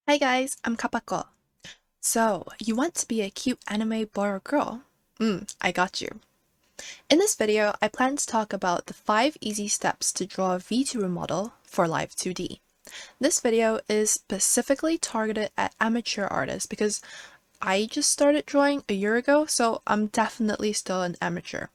Hi guys, I'm Kappako. So, you want to be a cute anime boy or girl? I got you. In this video, I plan to talk about the 5 easy steps to draw a VTuber model for Live 2D. This video is specifically targeted at amateur artists because I just started drawing a year ago, so I'm definitely still an amateur.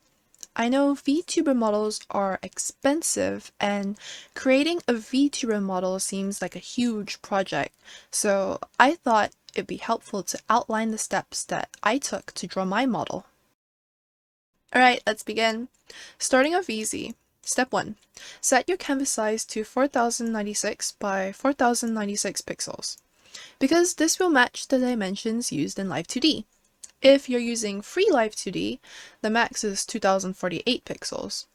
I know VTuber models are expensive, and creating a VTuber model seems like a huge project, so I thought it'd be helpful to outline the steps that I took to draw my model. Alright, let's begin. Starting off easy. Step 1. Set your canvas size to 4096 by 4096 pixels, because this will match the dimensions used in Live 2D. If you're using Free Live 2D, the max is 2048 pixels.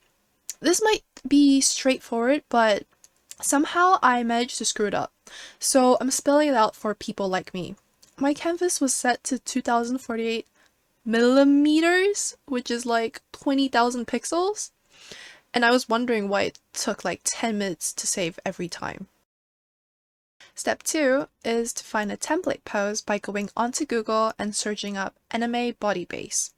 This might be straightforward, but somehow I managed to screw it up, so I'm spelling it out for people like me. My canvas was set to 2048 millimeters, which is like 20,000 pixels, and I was wondering why it took like 10 minutes to save every time. Step 2 is to find a template pose by going onto Google and searching up anime body base.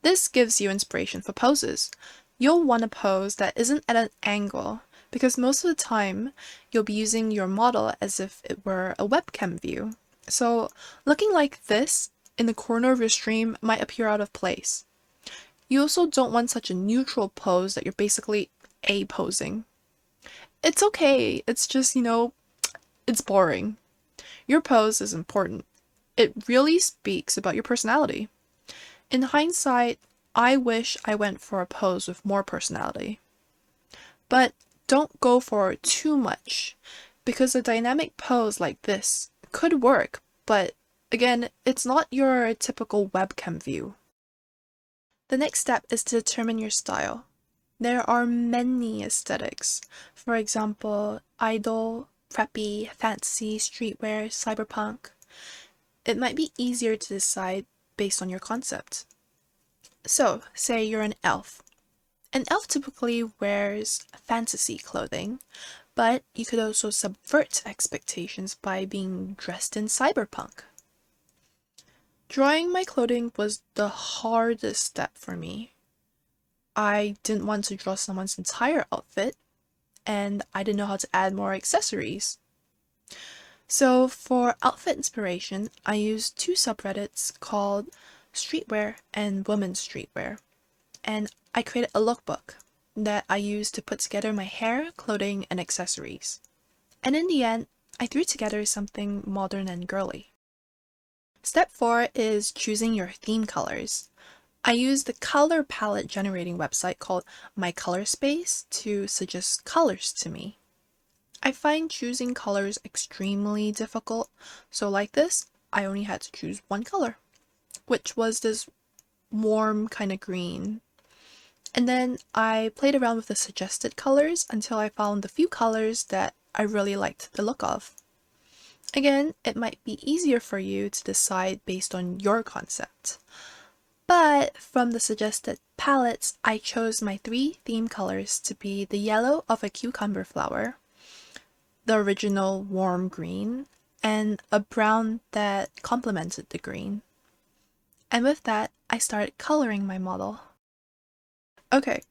This gives you inspiration for poses. You'll want a pose that isn't at an angle, because most of the time you'll be using your model as if it were a webcam view. So looking like this in the corner of your stream might appear out of place. You also don't want such a neutral pose that you're basically A-posing. It's okay, it's just, it's boring. Your pose is important. It really speaks about your personality. In hindsight, I wish I went for a pose with more personality. But don't go for too much, because a dynamic pose like this could work, but again, it's not your typical webcam view. The next step is to determine your style. There are many aesthetics. For example, idol, preppy, fantasy, streetwear, cyberpunk. It might be easier to decide based on your concept. So, say you're an elf. An elf typically wears fantasy clothing, but you could also subvert expectations by being dressed in cyberpunk. Drawing my clothing was the hardest step for me. I didn't want to draw someone's entire outfit, and I didn't know how to add more accessories. So for outfit inspiration, I used 2 subreddits called Streetwear and Women's Streetwear, and I created a lookbook that I used to put together my hair, clothing, and accessories. And in the end, I threw together something modern and girly. Step 4 is choosing your theme colors. I used the color palette generating website called My Color Space to suggest colors to me. I find choosing colors extremely difficult, so like this, I only had to choose one color, which was this warm kind of green. And then I played around with the suggested colors until I found the few colors that I really liked the look of. Again, it might be easier for you to decide based on your concept. But from the suggested palettes, I chose my 3 theme colors to be the yellow of a cucumber flower, the original warm green, and a brown that complemented the green. And with that, I started coloring my model. Okay,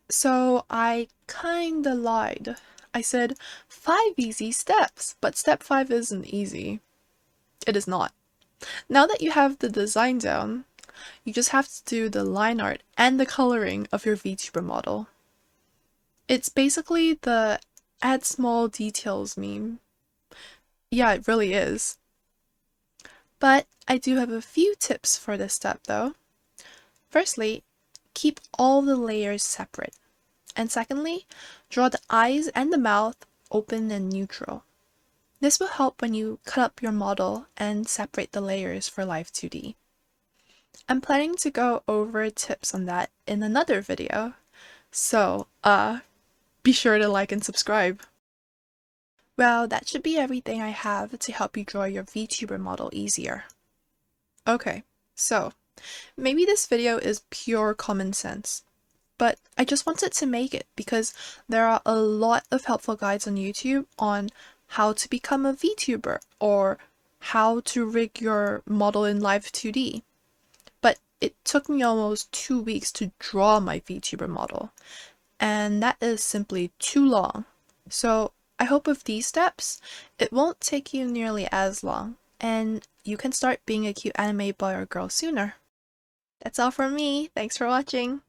so I kinda lied. I said 5 easy steps, but step 5 isn't easy. It is not. Now that you have the design down, you just have to do the line art and the coloring of your VTuber model. It's basically the add small details meme. Yeah, it really is. But I do have a few tips for this step though. Firstly, keep all the layers separate. And secondly, draw the eyes and the mouth open and neutral. This will help when you cut up your model and separate the layers for Live 2D. I'm planning to go over tips on that in another video, so be sure to like and subscribe. Well, that should be everything I have to help you draw your VTuber model easier. Okay, so maybe this video is pure common sense, but I just wanted to make it because there are a lot of helpful guides on YouTube on how to become a VTuber or how to rig your model in Live 2D. But it took me almost 2 weeks to draw my VTuber model, and that is simply too long. So I hope with these steps, it won't take you nearly as long, and you can start being a cute anime boy or girl sooner. That's all from me. Thanks for watching.